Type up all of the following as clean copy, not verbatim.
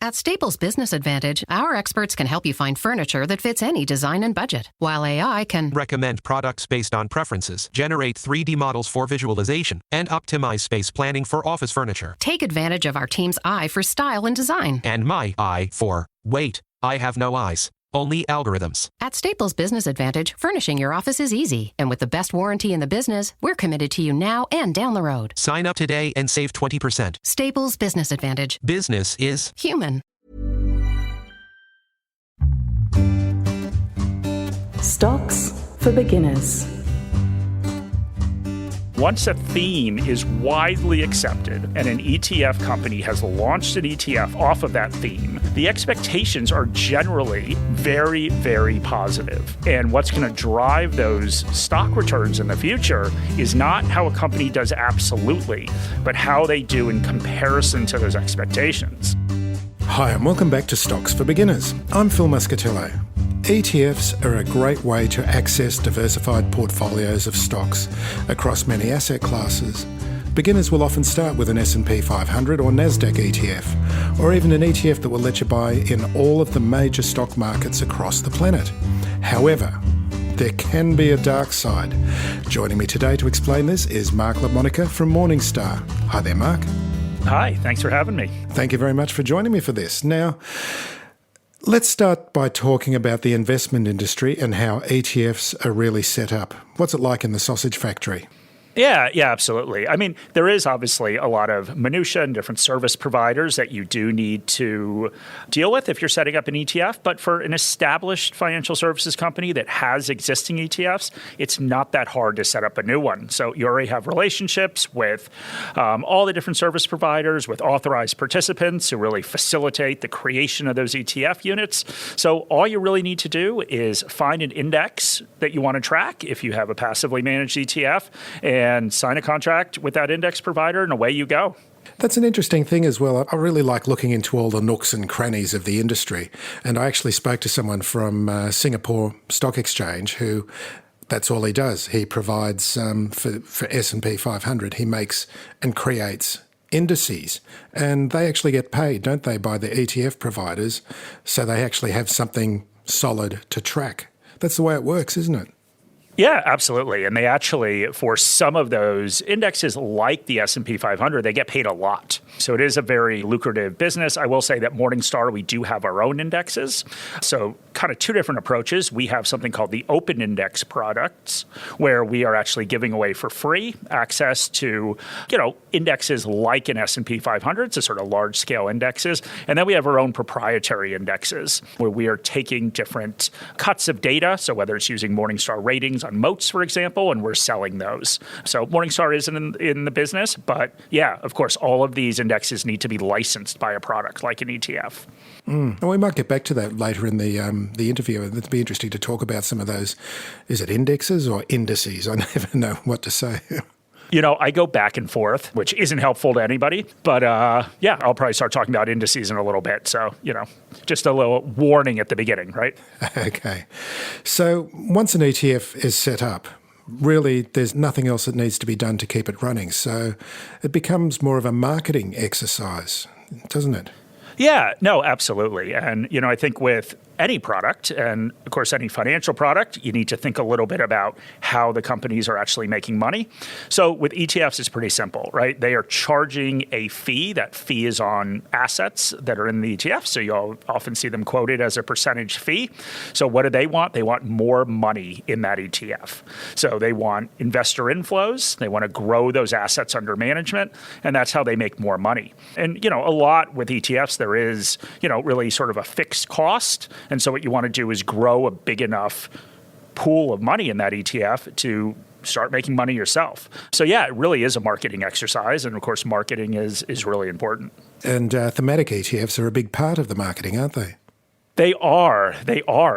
At Staples Business Advantage, our experts can help you find furniture that fits any design and budget, while AI can recommend products based on preferences, generate 3D models for visualization, and optimize space planning for office furniture. take advantage of our team's eye for style and design. And my eye for, wait, I have no eyes. Only algorithms. At Staples Business Advantage, furnishing your office is easy. And with the best warranty in the business, we're committed to you now and down the road. Sign up today and save 20%. Staples Business Advantage. Business is human. Stocks for beginners. Once a theme is widely accepted and an ETF company has launched an ETF off of that theme, the expectations are generally very, very positive. And what's going to drive those stock returns in the future is not how a company does absolutely, but how they do in comparison to those expectations. Hi, and welcome back to Stocks for Beginners. I'm Phil Muscatello. ETFs are a great way to access diversified portfolios of stocks across many asset classes. Beginners will often start with an S&P 500 or NASDAQ ETF, or even an ETF that will let you buy in all of the major stock markets across the planet. However, there can be a dark side. Joining me today to explain this is Mark LaMonica from Morningstar. Hi there, Mark. Hi, thanks for having me. Thank you very much for joining me for this. Now, let's start by talking about the investment industry and how ETFs are really set up. What's it like in the sausage factory? Yeah, absolutely. I mean, there is obviously a lot of minutia and different service providers that you do need to deal with if you're setting up an ETF. But for an established financial services company that has existing ETFs, it's not that hard to set up a new one. So you already have relationships with all the different service providers, with authorized participants who really facilitate the creation of those ETF units. So all you really need to do is find an index that you want to track if you have a passively managed ETF, and sign a contract with that index provider, and away you go. That's an interesting thing as well. I really like looking into all the nooks and crannies of the industry. And I actually spoke to someone from Singapore Stock Exchange who that's all he does. He provides for S&P 500. He makes and creates indices. And they actually get paid, don't they, by the ETF providers. So they actually have something solid to track. That's the way it works, isn't it? Yeah, absolutely. And they actually, for some of those indexes like the S&P 500, they get paid a lot. So it is a very lucrative business. I will say that Morningstar, we do have our own indexes. So kind of two different approaches. We have something called the open index products, where we are actually giving away for free access to, indexes like an S&P 500, so sort of large scale indexes. And then we have our own proprietary indexes, where we are taking different cuts of data. So whether it's using Morningstar ratings on moats, for example, and we're selling those. So Morningstar isn't in the business, but yeah, of course, all of these indexes need to be licensed by a product like an ETF. And we might get back to that later in the interview. It'd be interesting to talk about some of those. Is it indexes or indices? I never know what to say. I go back and forth, which isn't helpful to anybody. But I'll probably start talking about indices in a little bit. So, just a little warning at the beginning, right? Okay. So once an ETF is set up, really there's nothing else that needs to be done to keep it running. So it becomes more of a marketing exercise, doesn't it? Yeah, no, absolutely. And, I think with any product, and of course any financial product, you need to think a little bit about how the companies are actually making money. So with ETFs, it's pretty simple, right? They are charging a fee. That fee is on assets that are in the ETF. So you'll often see them quoted as a percentage fee. So what do they want? They want more money in that ETF. So they want investor inflows. They want to grow those assets under management. And that's how they make more money. And, a lot with ETFs, there is, really sort of a fixed cost. And so what you want to do is grow a big enough pool of money in that ETF to start making money yourself. So yeah, it really is a marketing exercise. And of course, marketing is really important. And thematic ETFs are a big part of the marketing, aren't they? They are.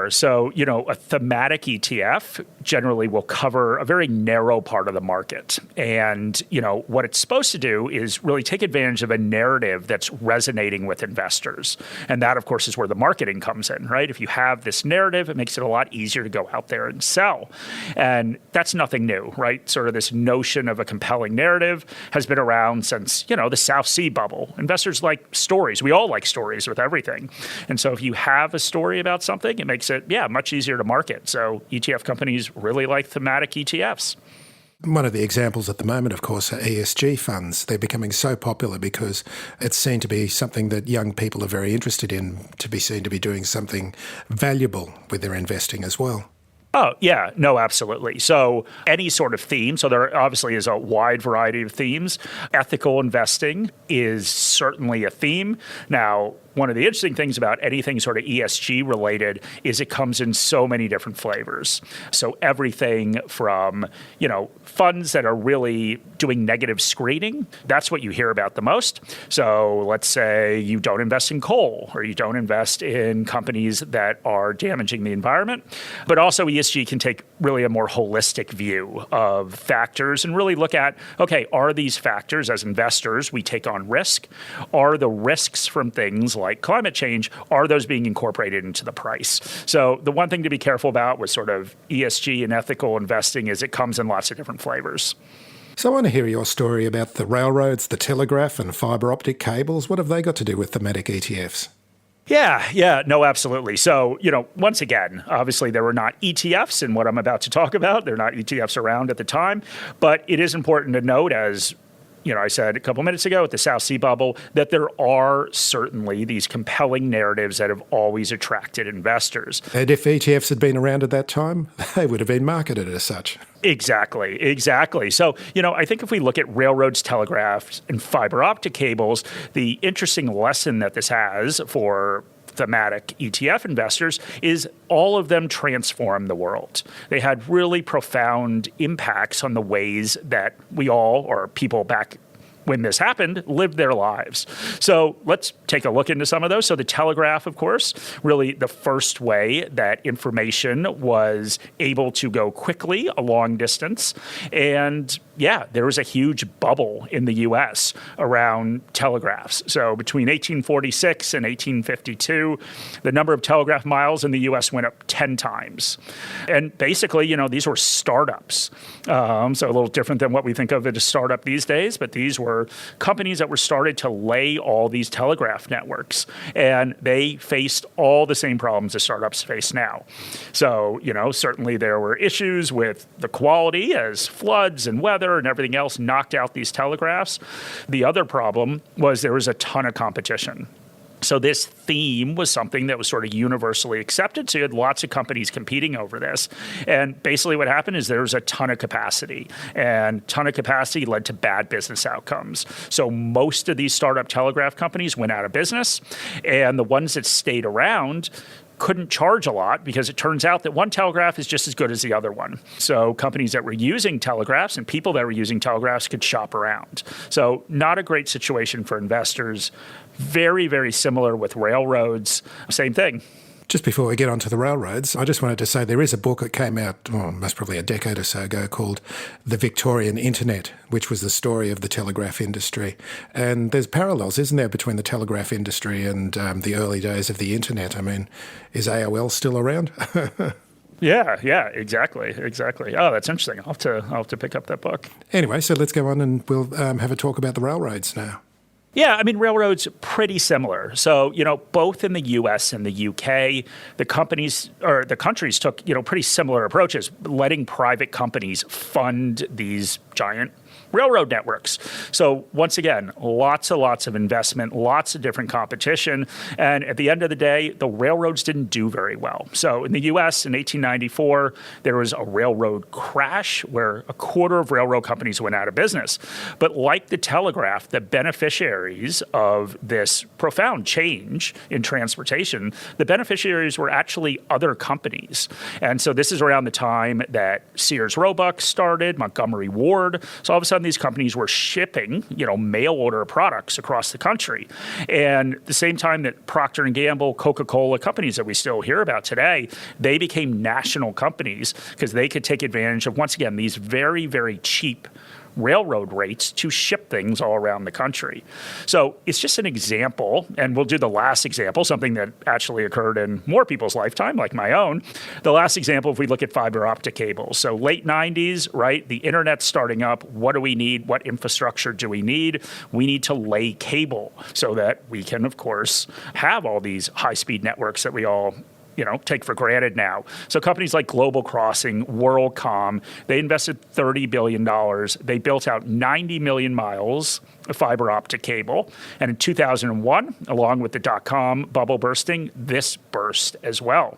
So, a thematic ETF generally will cover a very narrow part of the market. And, what it's supposed to do is really take advantage of a narrative that's resonating with investors. And that, of course, is where the marketing comes in, right? If you have this narrative, it makes it a lot easier to go out there and sell. And that's nothing new, right? Sort of this notion of a compelling narrative has been around since, the South Sea bubble. Investors like stories. We all like stories with everything. And so if you have a story about something, it makes it, much easier to market. So ETF companies really like thematic ETFs. One of the examples at the moment, of course, are ESG funds. They're becoming so popular because it's seen to be something that young people are very interested in, to be seen to be doing something valuable with their investing as well. Oh, yeah. No, absolutely. So any sort of theme, so there obviously is a wide variety of themes. Ethical investing is certainly a theme. Now, one of the interesting things about anything sort of ESG related is it comes in so many different flavors. So everything from, funds that are really doing negative screening, that's what you hear about the most. So let's say you don't invest in coal or you don't invest in companies that are damaging the environment. But also ESG can take really a more holistic view of factors and really look at, okay, are these factors as investors we take on risk? Are the risks from things like climate change, are those being incorporated into the price? So the one thing to be careful about with sort of ESG and ethical investing is it comes in lots of different flavors. So I want to hear your story about the railroads, the telegraph and fibre optic cables. What have they got to do with thematic ETFs? Yeah, no, absolutely. So, once again, obviously there were not ETFs in what I'm about to talk about. There are not ETFs around at the time, but it is important to note, as I said a couple minutes ago at the South Sea bubble, that there are certainly these compelling narratives that have always attracted investors. And if ETFs had been around at that time, they would have been marketed as such. Exactly. So, I think if we look at railroads, telegraphs, and fiber optic cables, the interesting lesson that this has for thematic ETF investors is all of them transform the world. They had really profound impacts on the ways that we all, or people back when this happened, lived their lives. So let's take a look into some of those. So the telegraph, of course, really the first way that information was able to go quickly a long distance. And there was a huge bubble in the U.S. around telegraphs. So between 1846 and 1852, the number of telegraph miles in the U.S. went up 10 times. And basically, these were startups. So a little different than what we think of as a startup these days, but these were companies that were started to lay all these telegraph networks. And they faced all the same problems that startups face now. So, certainly there were issues with the quality as floods and weather and everything else knocked out these telegraphs. The other problem was there was a ton of competition. So this theme was something that was sort of universally accepted. So you had lots of companies competing over this. And basically what happened is there was a ton of capacity. And a ton of capacity led to bad business outcomes. So most of these startup telegraph companies went out of business. And the ones that stayed around couldn't charge a lot because it turns out that one telegraph is just as good as the other one. So companies that were using telegraphs and people that were using telegraphs could shop around. So not a great situation for investors. Very, very similar with railroads. Same thing. Just before we get onto the railroads, I just wanted to say there is a book that came out, most probably a decade or so ago, called The Victorian Internet, which was the story of the telegraph industry. And there's parallels, isn't there, between the telegraph industry and the early days of the internet? I mean, is AOL still around? Yeah, exactly. Oh, that's interesting. I'll have to pick up that book. Anyway, so let's go on and we'll have a talk about the railroads now. Yeah, I mean, railroads pretty similar. So, both in the U.S. and the U.K., the countries took, pretty similar approaches, letting private companies fund these giant railroad networks. So once again, lots of investment, lots of different competition. And at the end of the day, the railroads didn't do very well. So in the U.S. in 1894, there was a railroad crash where a quarter of railroad companies went out of business. But like the telegraph, the beneficiaries of this profound change in transportation, the beneficiaries were actually other companies. And so this is around the time that Sears Roebuck started, Montgomery Ward. So all of a sudden, these companies were shipping, mail order products across the country. And at the same time that Procter & Gamble, Coca-Cola, companies that we still hear about today, they became national companies because they could take advantage of, once again, these very, very cheap railroad rates to ship things all around the country. So it's just an example, and we'll do the last example, something that actually occurred in more people's lifetime, like my own. The last example, if we look at fiber optic cables. So late 90s, right, the internet's starting up. What do we need? What infrastructure do we need? We need to lay cable so that we can, of course, have all these high-speed networks that we all take for granted now. So companies like Global Crossing, WorldCom, they invested $30 billion. They built out 90 million miles of fiber optic cable. And in 2001, along with the dot-com bubble bursting, this burst as well.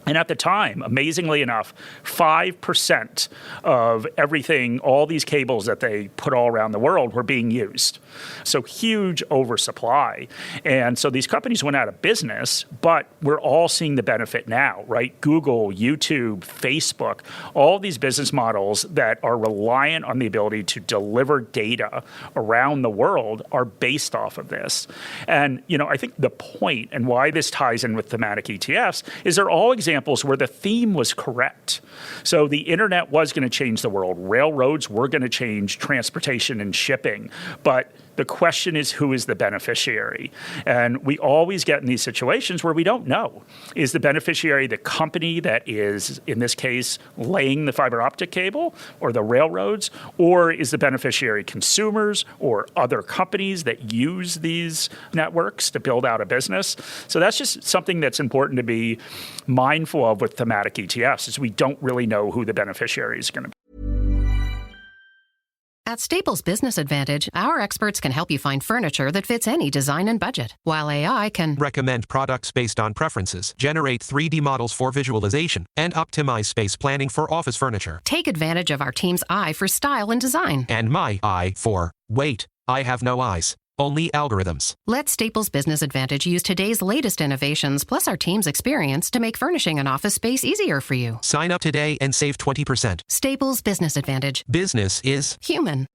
And at the time, amazingly enough, 5% of everything, all these cables that they put all around the world were being used. So huge oversupply. And so these companies went out of business, but we're all seeing the benefit now, right? Google, YouTube, Facebook, all these business models that are reliant on the ability to deliver data around the world are based off of this. And, I think the point and why this ties in with thematic ETFs is they're all examples where the theme was correct. So the internet was going to change the world. Railroads were going to change transportation and shipping. But the question is, who is the beneficiary? And we always get in these situations where we don't know. Is the beneficiary the company that is, in this case, laying the fiber optic cable, or the railroads? Or is the beneficiary consumers or other companies that use these networks to build out a business? So that's just something that's important to be mindful of with thematic ETFs, is we don't really know who the beneficiary is going to be. At Staples Business Advantage, our experts can help you find furniture that fits any design and budget, while AI can recommend products based on preferences, generate 3D models for visualization, and optimize space planning for office furniture. take advantage of our team's eye for style and design. And my eye for, wait, I have no eyes. Only algorithms. Let Staples Business Advantage use today's latest innovations plus our team's experience to make furnishing an office space easier for you. Sign up today and save 20%. Staples Business Advantage. Business is human.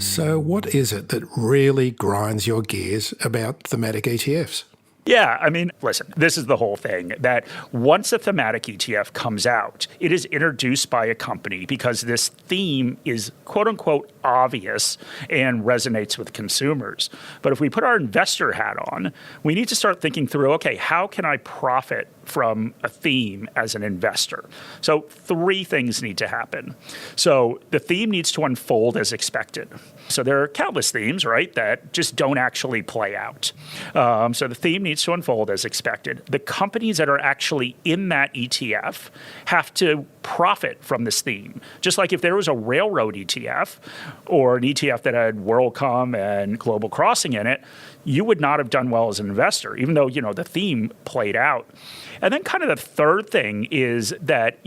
So what is it that really grinds your gears about thematic ETFs? Yeah, I mean, listen, this is the whole thing, that once a thematic ETF comes out, it is introduced by a company because this theme is quote unquote obvious and resonates with consumers. But if we put our investor hat on, we need to start thinking through, okay, how can I profit from a theme as an investor? So 3 things need to happen. So the theme needs to unfold as expected. So there are countless themes, right, that just don't actually play out. So the theme needs to unfold as expected. The companies that are actually in that ETF have to profit from this theme. Just like if there was a railroad ETF or an ETF that had WorldCom and Global Crossing in it, you would not have done well as an investor, even though, the theme played out. And then kind of the third thing is that,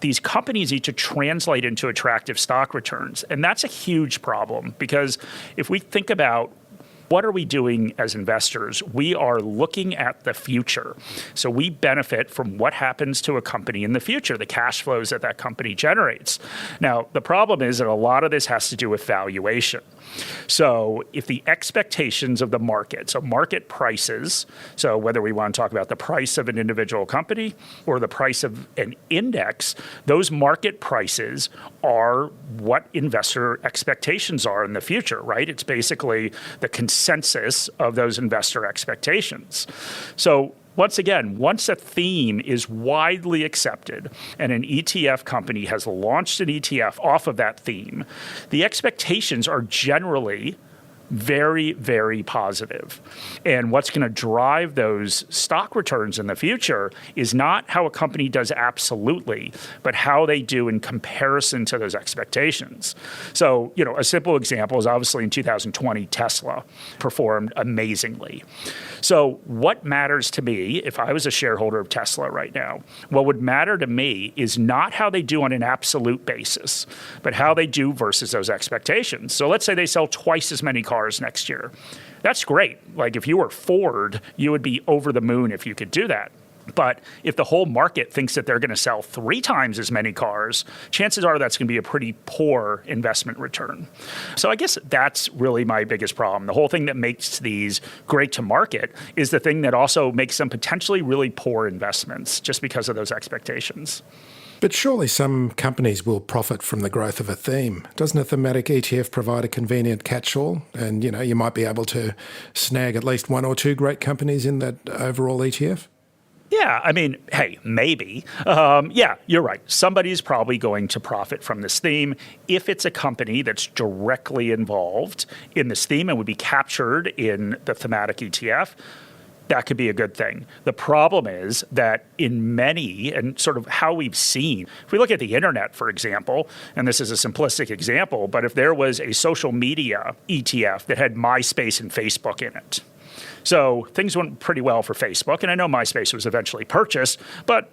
these companies need to translate into attractive stock returns. And that's a huge problem because if we think about what are we doing as investors? We are looking at the future. So we benefit from what happens to a company in the future, the cash flows that that company generates. Now, the problem is that a lot of this has to do with valuation. So if the expectations of the market, so market prices, so whether we want to talk about the price of an individual company or the price of an index, those market prices are what investor expectations are in the future, right? It's basically the consensus of those investor expectations. So once again, once a theme is widely accepted and an ETF company has launched an ETF off of that theme, the expectations are generally very, very positive. And what's going to drive those stock returns in the future is not how a company does absolutely, but how they do in comparison to those expectations. So, a simple example is obviously in 2020, Tesla performed amazingly. So what matters to me, if I was a shareholder of Tesla right now, what would matter to me is not how they do on an absolute basis, but how they do versus those expectations. So let's say they sell twice as many cars next year. That's great. Like if you were Ford, you would be over the moon if you could do that. But if the whole market thinks that they're going to sell 3 times as many cars, chances are that's going to be a pretty poor investment return. So I guess that's really my biggest problem. The whole thing that makes these great to market is the thing that also makes them potentially really poor investments just because of those expectations. But surely some companies will profit from the growth of a theme. Doesn't a thematic ETF provide a convenient catch-all? And, you might be able to snag at least 1 or 2 great companies in that overall ETF? Yeah, I mean, hey, maybe. Yeah, you're right. Somebody's probably going to profit from this theme if it's a company that's directly involved in this theme and would be captured in the thematic ETF. That could be a good thing. The problem is that in many, and sort of how we've seen, if we look at the internet, for example, and this is a simplistic example, but if there was a social media ETF that had MySpace and Facebook in it, so things went pretty well for Facebook, and I know MySpace was eventually purchased, but,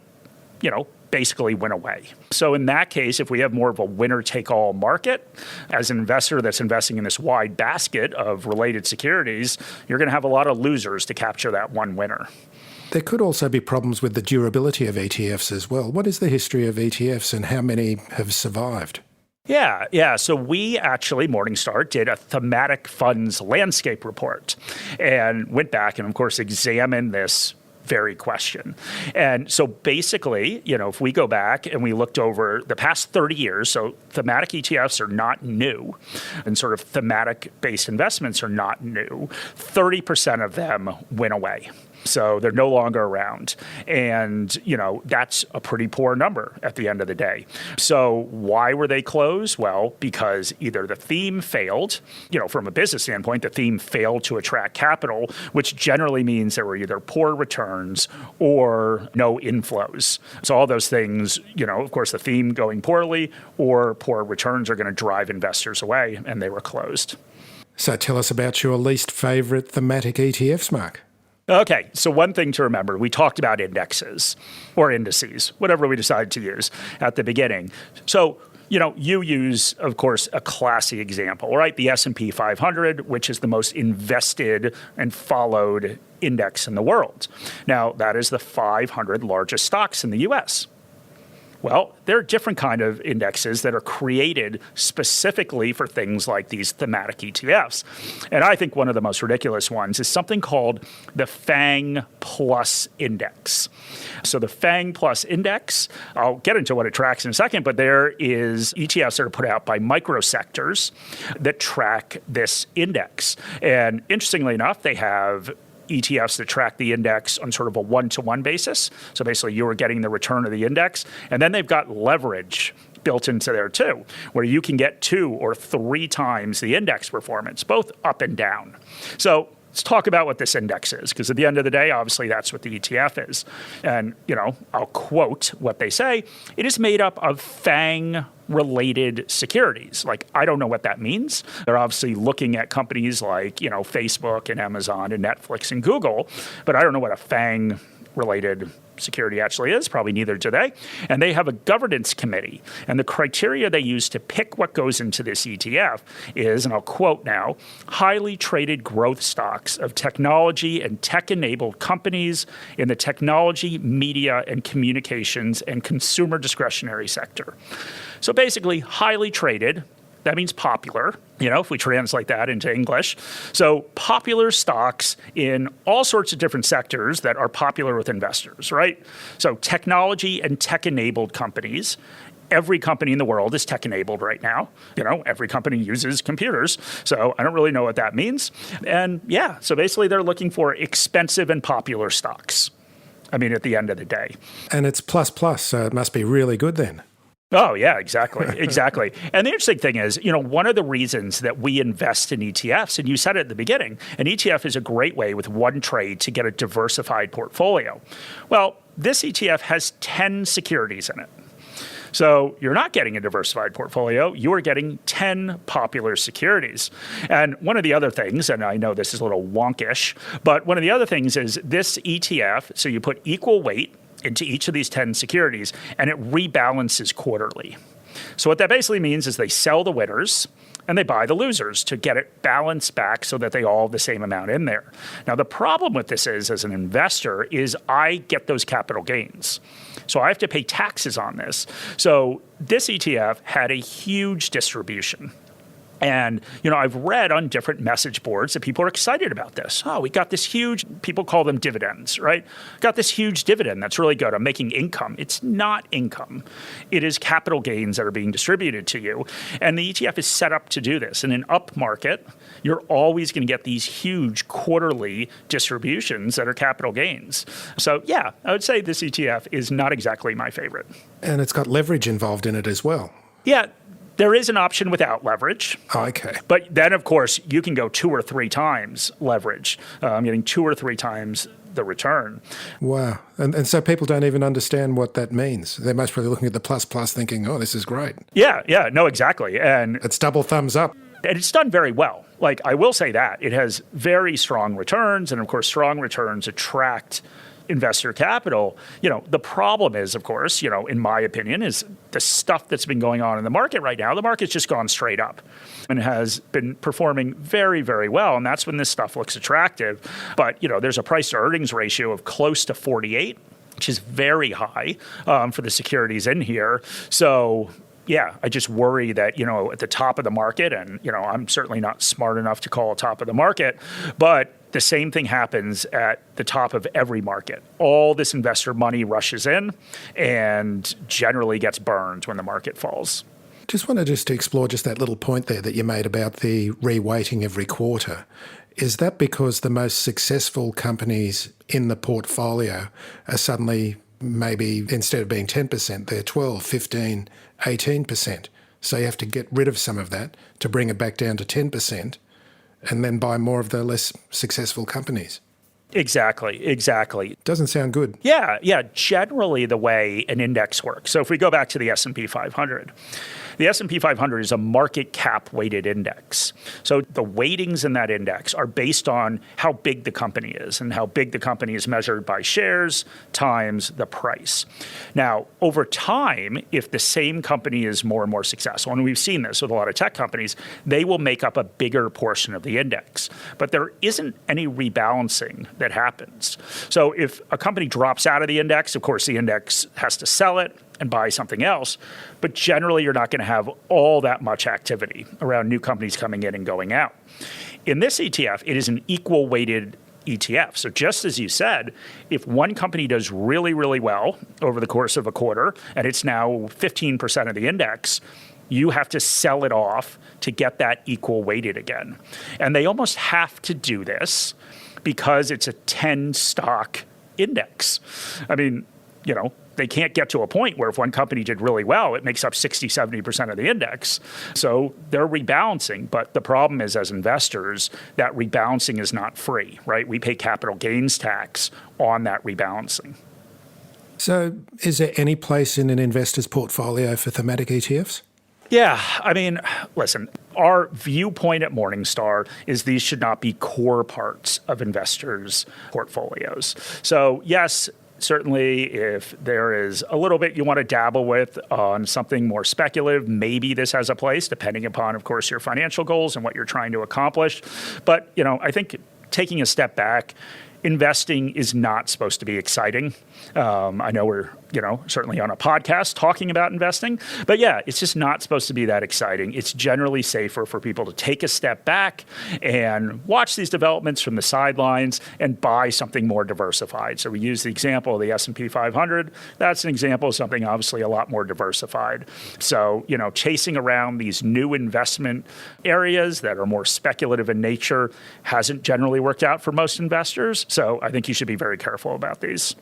basically went away. So in that case, if we have more of a winner-take-all market, as an investor that's investing in this wide basket of related securities, you're going to have a lot of losers to capture that one winner. There could also be problems with the durability of ETFs as well. What is the history of ETFs and how many have survived? Yeah. So we actually, Morningstar, did a thematic funds landscape report and went back and, of course, examined this very question. And so basically, if we go back and we looked over the past 30 years, so thematic ETFs are not new, and sort of thematic-based investments are not new, 30% of them went away. So they're no longer around. And, that's a pretty poor number at the end of the day. So why were they closed? Well, because either the theme failed, from a business standpoint, the theme failed to attract capital, which generally means there were either poor returns or no inflows. So all those things, of course, the theme going poorly or poor returns are going to drive investors away, and they were closed. So tell us about your least favorite thematic ETFs, Mark. Okay, so one thing to remember, we talked about indexes or indices, whatever we decide to use at the beginning. So, you use, of course, a classy example, right? The S&P 500, which is the most invested and followed index in the world. Now, that is the 500 largest stocks in the U.S. Well, there are different kind of indexes that are created specifically for things like these thematic ETFs. And I think one of the most ridiculous ones is something called the FANG Plus Index. So the FANG Plus Index, I'll get into what it tracks in a second, but there is ETFs that are put out by microsectors that track this index. And interestingly enough, they have ETFs that track the index on sort of a one-to-one basis. So basically you are getting the return of the index. And then they've got leverage built into there too, where you can get 2 or 3 times the index performance, both up and down. So let's talk about what this index is, because at the end of the day, obviously that's what the ETF is. And, I'll quote what they say. It is made up of FANG-related securities. Like, I don't know what that means. They're obviously looking at companies like, Facebook and Amazon and Netflix and Google, but I don't know what a FANG-related security actually is. Probably neither do they. And they have a governance committee. And the criteria they use to pick what goes into this ETF is, and I'll quote now, highly traded growth stocks of technology and tech-enabled companies in the technology, media, and communications and consumer discretionary sector. So basically, highly traded, that means popular, if we translate that into English. So popular stocks in all sorts of different sectors that are popular with investors, right? So technology and tech-enabled companies. Every company in the world is tech-enabled right now. Every company uses computers. So I don't really know what that means. And so basically they're looking for expensive and popular stocks. At the end of the day. And it's plus, so it must be really good then. Oh, yeah, exactly. And the interesting thing is, one of the reasons that we invest in ETFs, and you said it at the beginning, an ETF is a great way with one trade to get a diversified portfolio. Well, this ETF has 10 securities in it. So you're not getting a diversified portfolio. You are getting 10 popular securities. And one of the other things, and I know this is a little wonkish, but one of the other things is this ETF, so you put equal weight into each of these 10 securities, and it rebalances quarterly. So what that basically means is they sell the winners and they buy the losers to get it balanced back so that they all have the same amount in there. Now, the problem with this is, as an investor, is I get those capital gains. So I have to pay taxes on this. So this ETF had a huge distribution. And, I've read on different message boards that people are excited about this. Oh, we got this huge, people call them dividends, right? Got this huge dividend that's really good. I'm making income. It's not income. It is capital gains that are being distributed to you. And the ETF is set up to do this. In an up market, you're always going to get these huge quarterly distributions that are capital gains. So, yeah, I would say this ETF is not exactly my favorite. And it's got leverage involved in it as well. Yeah. There is an option without leverage. Oh, okay. But then, of course, you can go 2 or 3 times leverage, getting 2 or 3 times the return. Wow. And so people don't even understand what that means. They're most probably looking at the plus thinking, oh, this is great. Yeah, no, exactly. And it's double thumbs up. And it's done very well. Like, I will say that. It has very strong returns. And, of course, strong returns attract investor capital. The problem is, of course, in my opinion, is the stuff that's been going on in the market right now. The market's just gone straight up and has been performing very, very well. And that's when this stuff looks attractive. But, there's a price to earnings ratio of close to 48, which is very high for the securities in here. So, yeah, I just worry that, at the top of the market, and, I'm certainly not smart enough to call a top of the market, but the same thing happens at the top of every market. All this investor money rushes in and generally gets burned when the market falls. Just wanted to explore just that little point there that you made about the reweighting every quarter. Is that because the most successful companies in the portfolio are suddenly maybe, instead of being 10%, they're 12, 15, 18%. So you have to get rid of some of that to bring it back down to 10%. And then buy more of the less successful companies. Exactly. Doesn't sound good. Yeah. Generally, the way an index works. So if we go back to the S&P 500, the S&P 500 is a market cap weighted index. So the weightings in that index are based on how big the company is, and how big the company is measured by shares times the price. Now, over time, if the same company is more and more successful, and we've seen this with a lot of tech companies, they will make up a bigger portion of the index. But there isn't any rebalancing that happens. So if a company drops out of the index, of course, the index has to sell it and buy something else. But generally, you're not going to have all that much activity around new companies coming in and going out. In this ETF, it is an equal weighted ETF. So just as you said, if one company does really, really well over the course of a quarter, and it's now 15% of the index, you have to sell it off to get that equal weighted again. And they almost have to do this because it's a 10 stock index. I mean, they can't get to a point where if one company did really well, it makes up 60, 70% of the index. So they're rebalancing. But the problem is, as investors, that rebalancing is not free, right? We pay capital gains tax on that rebalancing. So is there any place in an investor's portfolio for thematic ETFs? Yeah, I mean, listen, our viewpoint at Morningstar is these should not be core parts of investors' portfolios. So yes, certainly if there is a little bit you want to dabble with on something more speculative, maybe this has a place, depending upon, of course, your financial goals and what you're trying to accomplish. But, I think taking a step back, investing is not supposed to be exciting. I know we're, certainly on a podcast talking about investing, but yeah, it's just not supposed to be that exciting. It's generally safer for people to take a step back and watch these developments from the sidelines and buy something more diversified. So we use the example of the S&P 500. That's an example of something obviously a lot more diversified. So, chasing around these new investment areas that are more speculative in nature hasn't generally worked out for most investors. So I think you should be very careful about these.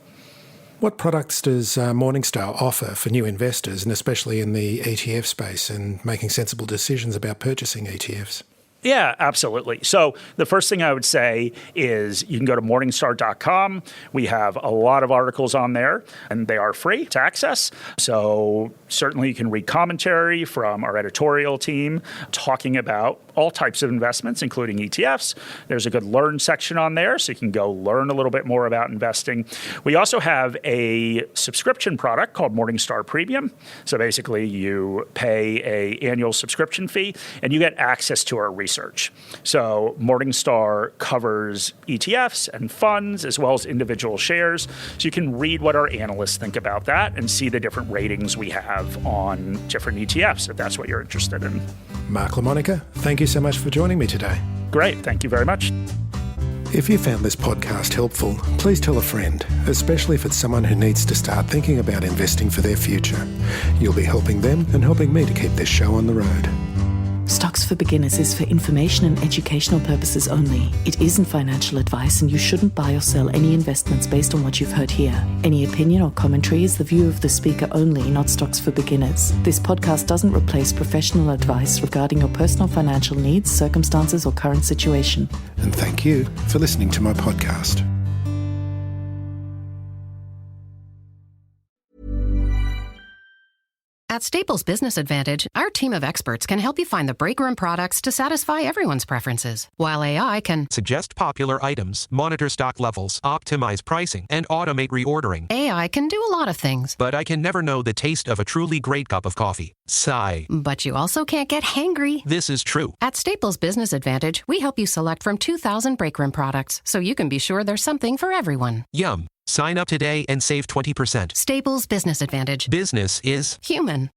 What products does Morningstar offer for new investors, and especially in the ETF space, and making sensible decisions about purchasing ETFs? Yeah, absolutely. So the first thing I would say is you can go to Morningstar.com. We have a lot of articles on there, and they are free to access. So certainly you can read commentary from our editorial team talking about all types of investments, including ETFs. There's a good learn section on there, so you can go learn a little bit more about investing. We also have a subscription product called Morningstar Premium. So basically you pay an annual subscription fee, and you get access to our research. So Morningstar covers ETFs and funds as well as individual shares. So you can read what our analysts think about that and see the different ratings we have on different ETFs if that's what you're interested in. Mark LaMonica, thank you so much for joining me today. Great. Thank you very much. If you found this podcast helpful, please tell a friend, especially if it's someone who needs to start thinking about investing for their future. You'll be helping them and helping me to keep this show on the road. Stocks for Beginners is for information and educational purposes only. It isn't financial advice, and you shouldn't buy or sell any investments based on what you've heard here. Any opinion or commentary is the view of the speaker only, not Stocks for Beginners. This podcast doesn't replace professional advice regarding your personal financial needs, circumstances, or current situation. And thank you for listening to my podcast. At Staples Business Advantage, our team of experts can help you find the breakroom products to satisfy everyone's preferences, while AI can Suggest popular items, monitor stock levels, optimize pricing, and automate reordering. AI can do a lot of things. But I can never know the taste of a truly great cup of coffee. Sigh. But you also can't get hangry. This is true. At Staples Business Advantage, we help you select from 2,000 breakroom products, so you can be sure there's something for everyone. Yum. Sign up today and save 20%. Staples Business Advantage. Business is Human.